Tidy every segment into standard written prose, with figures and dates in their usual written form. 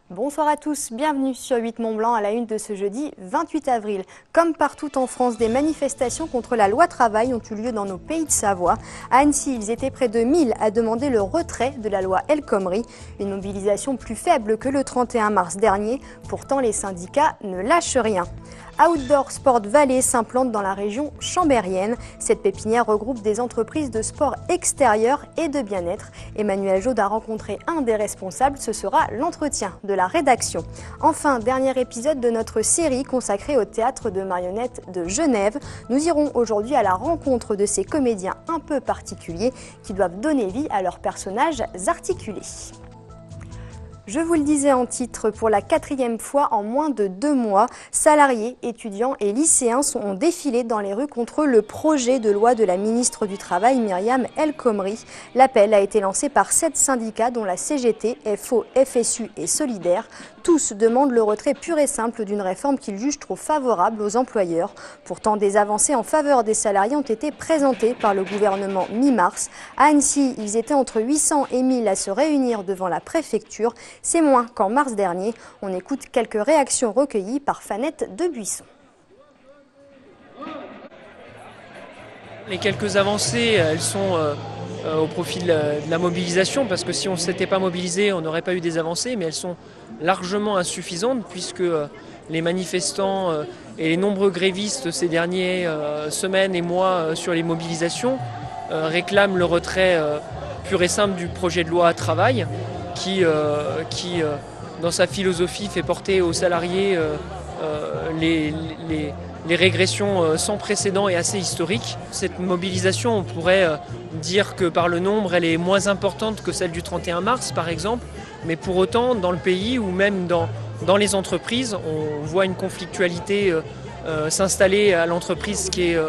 Bonsoir à tous, bienvenue sur 8 Mont-Blanc à la une de ce jeudi 28 avril. Comme partout en France, des manifestations contre la loi travail ont eu lieu dans nos pays de Savoie. À Annecy, ils étaient près de 1000 à demander le retrait de la loi El Khomri. Une mobilisation plus faible que le 31 mars dernier. Pourtant, les syndicats ne lâchent rien. Outdoor Sport Valley s'implante dans la région chambérienne. Cette pépinière regroupe des entreprises de sport extérieur et de bien-être. Emmanuel Jaude a rencontré un des responsables, ce sera l'entretien de la rédaction. Enfin, dernier épisode de notre série consacrée au théâtre de marionnettes de Genève. Nous irons aujourd'hui à la rencontre de ces comédiens un peu particuliers qui doivent donner vie à leurs personnages articulés. Je vous le disais en titre, pour la 4e fois en moins de 2 mois, salariés, étudiants et lycéens ont défilé dans les rues contre le projet de loi de la ministre du Travail, Myriam El Khomri. L'appel a été lancé par 7 syndicats dont la CGT, FO, FSU et Solidaire. Tous demandent le retrait pur et simple d'une réforme qu'ils jugent trop favorable aux employeurs. Pourtant, des avancées en faveur des salariés ont été présentées par le gouvernement mi-mars. À Annecy, ils étaient entre 800 et 1000 à se réunir devant la préfecture. C'est moins qu'en mars dernier. On écoute quelques réactions recueillies par Fanette de Buisson. Les quelques avancées, elles sont au profit de la mobilisation, parce que si on ne s'était pas mobilisé, on n'aurait pas eu des avancées, mais elles sont largement insuffisantes, puisque les manifestants et les nombreux grévistes ces dernières semaines et mois sur les mobilisations réclament le retrait pur et simple du projet de loi travail, qui dans sa philosophie, fait porter aux salariés les régressions sans précédent et assez historiques. Cette mobilisation, on pourrait dire que par le nombre, elle est moins importante que celle du 31 mars, par exemple. Mais pour autant, dans le pays ou même dans les entreprises, on voit une conflictualité s'installer à l'entreprise qui est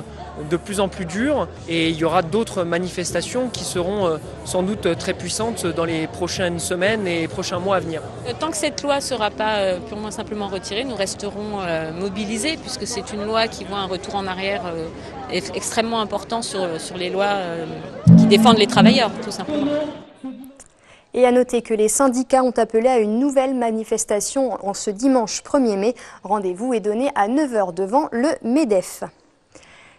de plus en plus dure, et il y aura d'autres manifestations qui seront sans doute très puissantes dans les prochaines semaines et prochains mois à venir. Tant que cette loi ne sera pas purement simplement retirée, nous resterons mobilisés, puisque c'est une loi qui voit un retour en arrière extrêmement important sur les lois qui défendent les travailleurs, tout simplement. Et à noter que les syndicats ont appelé à une nouvelle manifestation en ce dimanche 1er mai. Rendez-vous est donné à 9 h devant le MEDEF.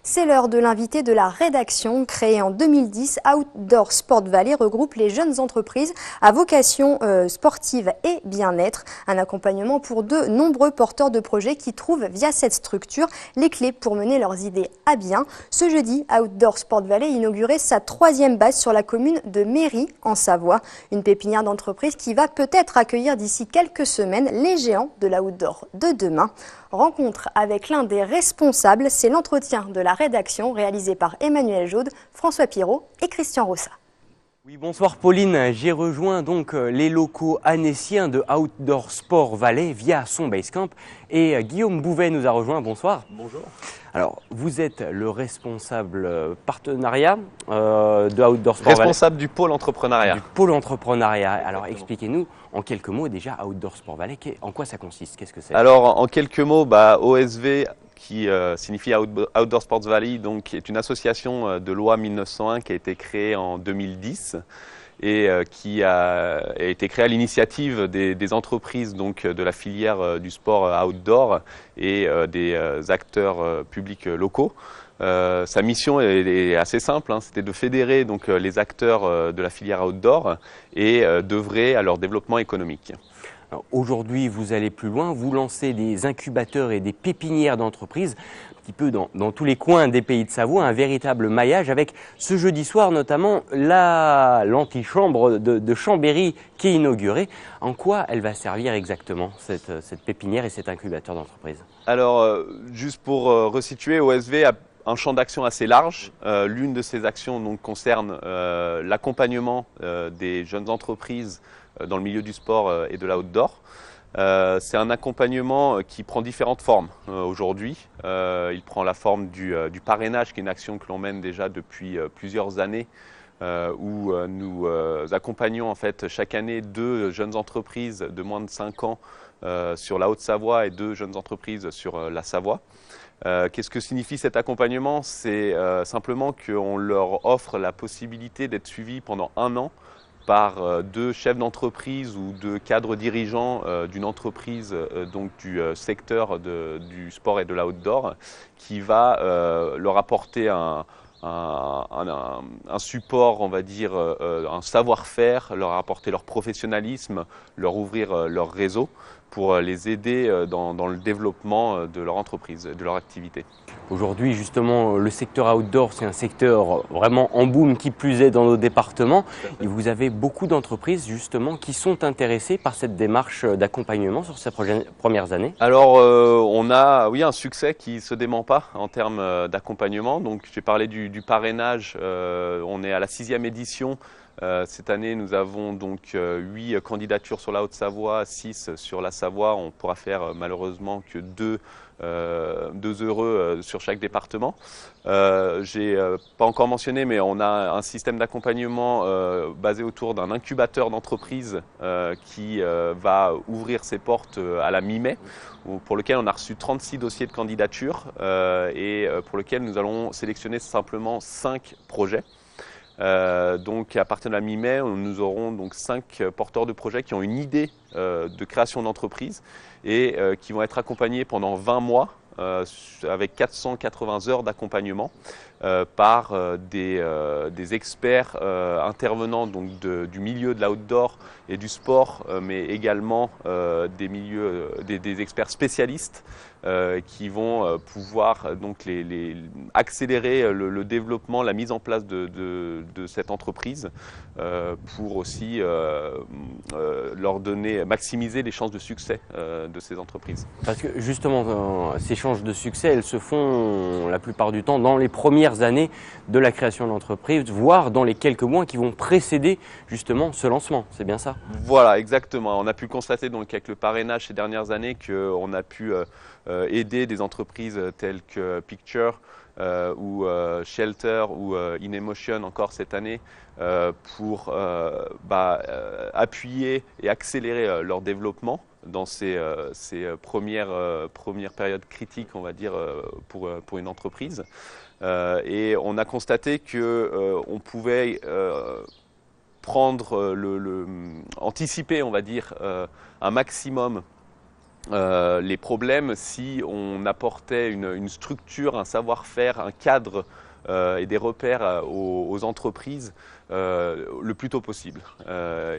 C'est l'heure de l'invité de la rédaction. Créé en 2010, Outdoor Sport Valley regroupe les jeunes entreprises à vocation sportive et bien-être. Un accompagnement pour de nombreux porteurs de projets qui trouvent via cette structure les clés pour mener leurs idées à bien. Ce jeudi, Outdoor Sport Valley inaugurait sa 3e base sur la commune de Méry en Savoie. Une pépinière d'entreprise qui va peut-être accueillir d'ici quelques semaines les géants de l'outdoor de demain. Rencontre avec l'un des responsables, c'est l'entretien de la rédaction réalisé par Emmanuel Jaude, François Pirot et Christian Rossa. Oui, bonsoir Pauline, j'ai rejoint donc les locaux annéciens de Outdoor Sport Valley via son Basecamp, et Guillaume Bouvet nous a rejoint, bonsoir. Bonjour. Alors, vous êtes le responsable partenariat de Outdoor Sport Valley. Responsable du pôle entrepreneuriat. Du pôle entrepreneuriat. Alors, expliquez-nous en quelques mots déjà Outdoor Sport Valley, en quoi ça consiste, qu'est-ce que c'est? Alors, en quelques mots, OSV, qui signifie Outdoor Sports Valley, donc est une association de loi 1901 qui a été créée en 2010 et qui a été créée à l'initiative des entreprises donc de la filière du sport outdoor et des acteurs publics locaux. Sa mission est assez simple, c'était de fédérer donc les acteurs de la filière outdoor et d'œuvrer à leur développement économique. Aujourd'hui, vous allez plus loin, vous lancez des incubateurs et des pépinières d'entreprises, un petit peu dans tous les coins des pays de Savoie, un véritable maillage avec ce jeudi soir notamment l'antichambre de Chambéry qui est inaugurée. En quoi elle va servir exactement cette pépinière et cet incubateur d'entreprise? Alors, juste pour resituer, OSV a un champ d'action assez large. L'une de ces actions donc, concerne l'accompagnement des jeunes entreprises dans le milieu du sport et de l'outdoor. C'est un accompagnement qui prend différentes formes aujourd'hui. Il prend la forme du parrainage, qui est une action que l'on mène déjà depuis plusieurs années, où nous accompagnons en fait chaque année 2 jeunes entreprises de moins de 5 ans sur la Haute-Savoie et 2 jeunes entreprises sur la Savoie. Qu'est-ce que signifie cet accompagnement? C'est simplement qu'on leur offre la possibilité d'être suivis pendant 1 an par 2 chefs d'entreprise ou 2 cadres dirigeants d'une entreprise donc du secteur du sport et de l'outdoor, qui va leur apporter un support, on va dire, un savoir-faire, leur apporter leur professionnalisme, leur ouvrir leur réseau pour les aider dans le développement de leur entreprise, de leur activité. Aujourd'hui, justement, le secteur outdoor, c'est un secteur vraiment en boom, qui plus est dans nos départements. Et vous avez beaucoup d'entreprises, justement, qui sont intéressées par cette démarche d'accompagnement sur ces premières années. Alors, on a un succès qui ne se dément pas en termes d'accompagnement. Donc, j'ai parlé du parrainage. On est à la 6e édition. Cette année, nous avons donc 8 candidatures sur la Haute-Savoie, 6 sur la Savoie. On pourra faire malheureusement que 2 heureux sur chaque département. J'ai pas encore mentionné, mais on a un système d'accompagnement basé autour d'un incubateur d'entreprise qui va ouvrir ses portes à la mi-mai, pour lequel on a reçu 36 dossiers de candidature et pour lequel nous allons sélectionner simplement 5 projets. Donc à partir de la mi-mai, nous aurons donc 5 porteurs de projets qui ont une idée de création d'entreprise et qui vont être accompagnés pendant 20 mois avec 480 heures d'accompagnement par des experts intervenants donc du milieu de l'outdoor et du sport, mais également des experts spécialistes qui vont pouvoir donc accélérer le développement, la mise en place de cette entreprise pour aussi leur maximiser les chances de succès de ces entreprises. Parce que justement, ces chances de succès, elles se font la plupart du temps dans les premières années de la création de l'entreprise, voire dans les quelques mois qui vont précéder justement ce lancement. C'est bien ça? Voilà, exactement. On a pu constater donc avec le parrainage ces dernières années qu'on a pu aider des entreprises telles que Picture ou Shelter ou InEmotion encore cette année pour appuyer et accélérer leur développement dans ces premières périodes critiques, on va dire, pour une entreprise. Et on a constaté qu'on pouvait anticiper, on va dire, un maximum les problèmes si on apportait une structure, un savoir-faire, un cadre et des repères aux entreprises le plus tôt possible.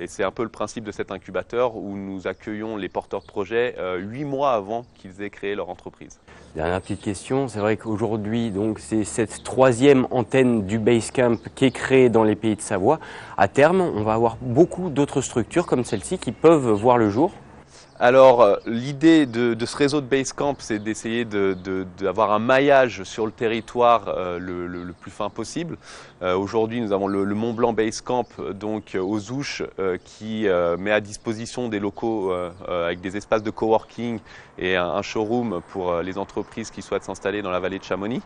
Et c'est un peu le principe de cet incubateur où nous accueillons les porteurs de projets 8 mois avant qu'ils aient créé leur entreprise. Dernière petite question, c'est vrai qu'aujourd'hui, donc, c'est cette 3e antenne du Basecamp qui est créée dans les Pays de Savoie. À terme, on va avoir beaucoup d'autres structures comme celle-ci qui peuvent voir le jour. Alors, l'idée de ce réseau de Basecamp, c'est d'essayer d'avoir un maillage sur le territoire le plus fin possible. Aujourd'hui, nous avons le Mont Blanc Basecamp, donc aux Ouches, qui met à disposition des locaux avec des espaces de coworking et un showroom pour les entreprises qui souhaitent s'installer dans la vallée de Chamonix.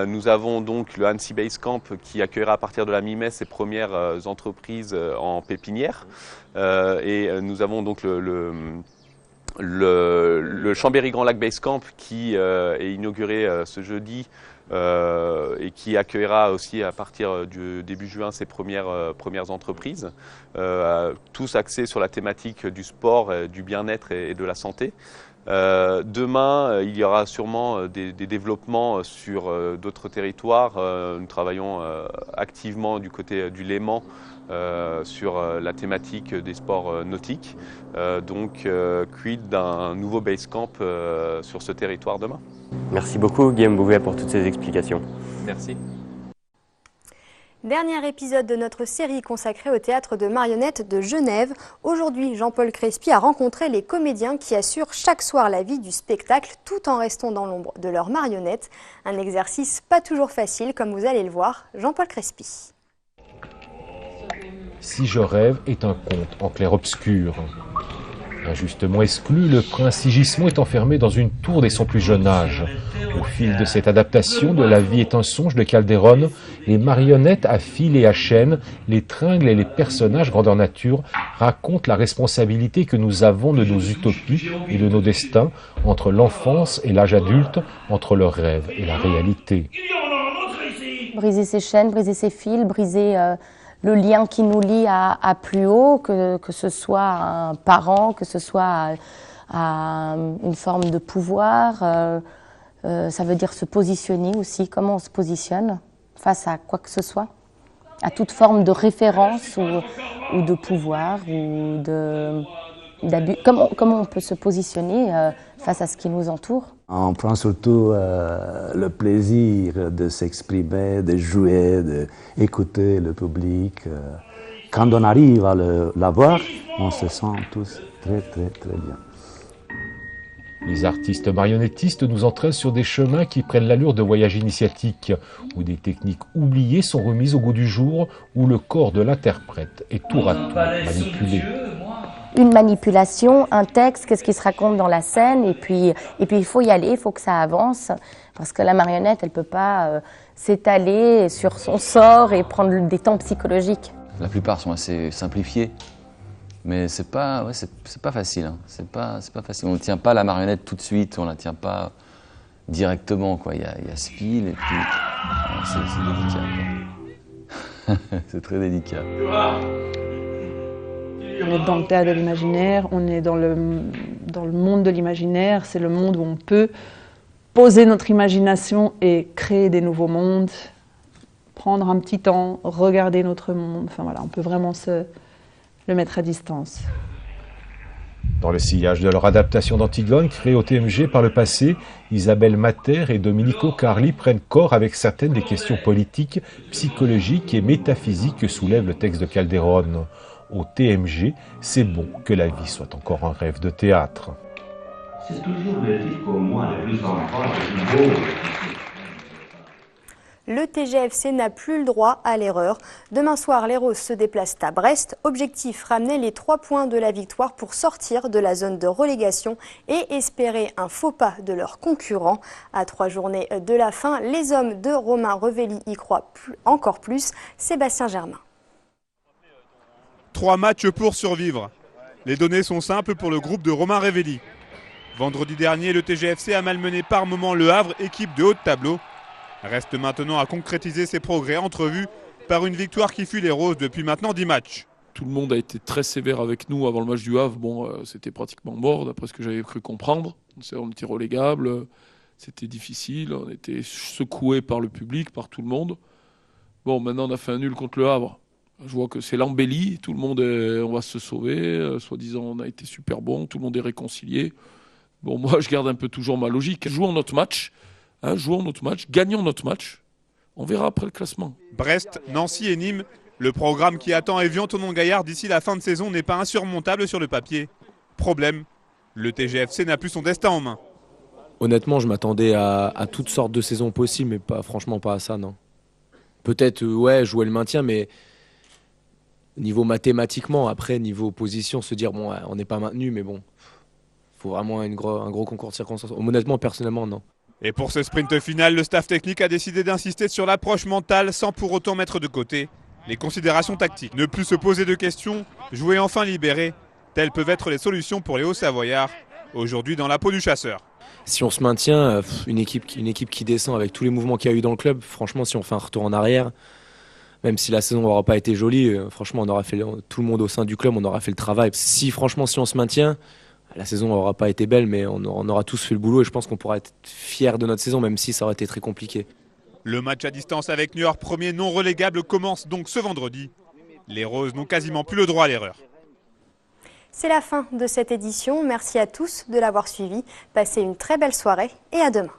Nous avons donc le Annecy Basecamp qui accueillera à partir de la mi-mai ses premières entreprises en pépinière. Et nous avons donc le Chambéry Grand Lac Basecamp qui est inauguré ce jeudi et qui accueillera aussi à partir du début juin ses premières entreprises, tous axés sur la thématique du sport, du bien-être et de la santé. Demain, il y aura sûrement des développements sur d'autres territoires. Nous travaillons activement du côté du Léman sur la thématique des sports nautiques. Donc, quid d'un nouveau Basecamp sur ce territoire demain. Merci beaucoup Guillaume Bouvet pour toutes ces explications. Merci. Dernier épisode de notre série consacrée au théâtre de marionnettes de Genève. Aujourd'hui, Jean-Paul Crespi a rencontré les comédiens qui assurent chaque soir la vie du spectacle tout en restant dans l'ombre de leurs marionnettes. Un exercice pas toujours facile, comme vous allez le voir. Jean-Paul Crespi. Si je rêve est un conte en clair-obscur. Injustement exclu, le prince Sigismond est enfermé dans une tour dès son plus jeune âge. Au fil de cette adaptation de La vie est un songe de Calderon, les marionnettes à fil et à chaîne, les tringles et les personnages grandeur nature racontent la responsabilité que nous avons de nos utopies et de nos destins, entre l'enfance et l'âge adulte, entre le rêve et la réalité. Briser ses chaînes, briser ses fils, briser le lien qui nous lie à plus haut, que ce soit à un parent, que ce soit à une forme de pouvoir. Ça veut dire se positionner aussi, comment on se positionne face à quoi que ce soit, à toute forme de référence ou de pouvoir ou d'abus. Comment on peut se positionner face à ce qui nous entoure. On prend surtout le plaisir de s'exprimer, de jouer, d'écouter le public. Quand on arrive à l'avoir, on se sent tous très bien. Les artistes marionnettistes nous entraînent sur des chemins qui prennent l'allure de voyages initiatiques, où des techniques oubliées sont remises au goût du jour, où le corps de l'interprète est tour à tour manipulé. Une manipulation, un texte, qu'est-ce qui se raconte dans la scène, et puis il faut y aller, il faut que ça avance, parce que la marionnette, elle ne peut pas s'étaler sur son sort et prendre des temps psychologiques. La plupart sont assez simplifiés, mais c'est pas facile. Hein. C'est pas facile. On ne tient pas la marionnette tout de suite, on ne la tient pas directement. Quoi. Il y a ce fil, et puis c'est délicat. C'est très délicat. On est dans le théâtre de l'imaginaire, on est dans le monde de l'imaginaire, c'est le monde où on peut poser notre imagination et créer des nouveaux mondes, prendre un petit temps, regarder notre monde, enfin voilà, on peut vraiment le mettre à distance. Dans le sillage de leur adaptation d'Antigone, créée au TMG par le passé, Isabelle Mater et Domenico Carli prennent corps avec certaines des questions politiques, psychologiques et métaphysiques que soulève le texte de Calderone. Au TMG, c'est bon que la vie soit encore un rêve de théâtre. C'est toujours le titre pour moi le plus enfant, le plus beau. Le TGFC n'a plus le droit à l'erreur. Demain soir, les Roses se déplacent à Brest. Objectif, ramener les 3 points de la victoire pour sortir de la zone de relégation et espérer un faux pas de leurs concurrents. À 3 journées de la fin, les hommes de Romain Revelli y croient encore plus. Sébastien Germain. 3 matchs pour survivre. Les données sont simples pour le groupe de Romain Revelli. Vendredi dernier, le TGFC a malmené par moments Le Havre, équipe de haut de tableau. Reste maintenant à concrétiser ses progrès entrevus par une victoire qui fuit les Roses depuis maintenant 10 matchs. Tout le monde a été très sévère avec nous avant le match du Havre. Bon, c'était pratiquement mort d'après ce que j'avais cru comprendre. On était relégable, c'était difficile, on était secoué par le public, par tout le monde. Bon, maintenant on a fait un nul contre Le Havre. Je vois que c'est l'embellie, tout le monde on va se sauver, soi-disant on a été super bon, tout le monde est réconcilié. Bon, moi je garde un peu toujours ma logique. Jouons notre match, gagnons notre match, on verra après le classement. Brest, Nancy et Nîmes, le programme qui attend Évian-Thonon-Gaillard d'ici la fin de saison n'est pas insurmontable sur le papier. Problème, le TGFC n'a plus son destin en main. Honnêtement, je m'attendais à toutes sortes de saisons possibles, mais franchement pas à ça, non. Peut-être, jouer le maintien, mais niveau mathématiquement, après, niveau position, se dire, bon, on n'est pas maintenu, mais bon, il faut vraiment un gros concours de circonstances. Honnêtement, personnellement, non. Et pour ce sprint final, le staff technique a décidé d'insister sur l'approche mentale sans pour autant mettre de côté les considérations tactiques. Ne plus se poser de questions, jouer enfin libéré, telles peuvent être les solutions pour les Hauts-Savoyards, aujourd'hui dans la peau du chasseur. Si on se maintient, une équipe qui descend avec tous les mouvements qu'il y a eu dans le club, franchement, si on fait un retour en arrière, même si la saison n'aura pas été jolie, franchement, on aura fait tout le monde au sein du club, on aura fait le travail. Si on se maintient, la saison n'aura pas été belle, mais on aura tous fait le boulot et je pense qu'on pourra être fiers de notre saison, même si ça aurait été très compliqué. Le match à distance avec Niort, premier non relégable, commence donc ce vendredi. Les Roses n'ont quasiment plus le droit à l'erreur. C'est la fin de cette édition. Merci à tous de l'avoir suivi. Passez une très belle soirée et à demain.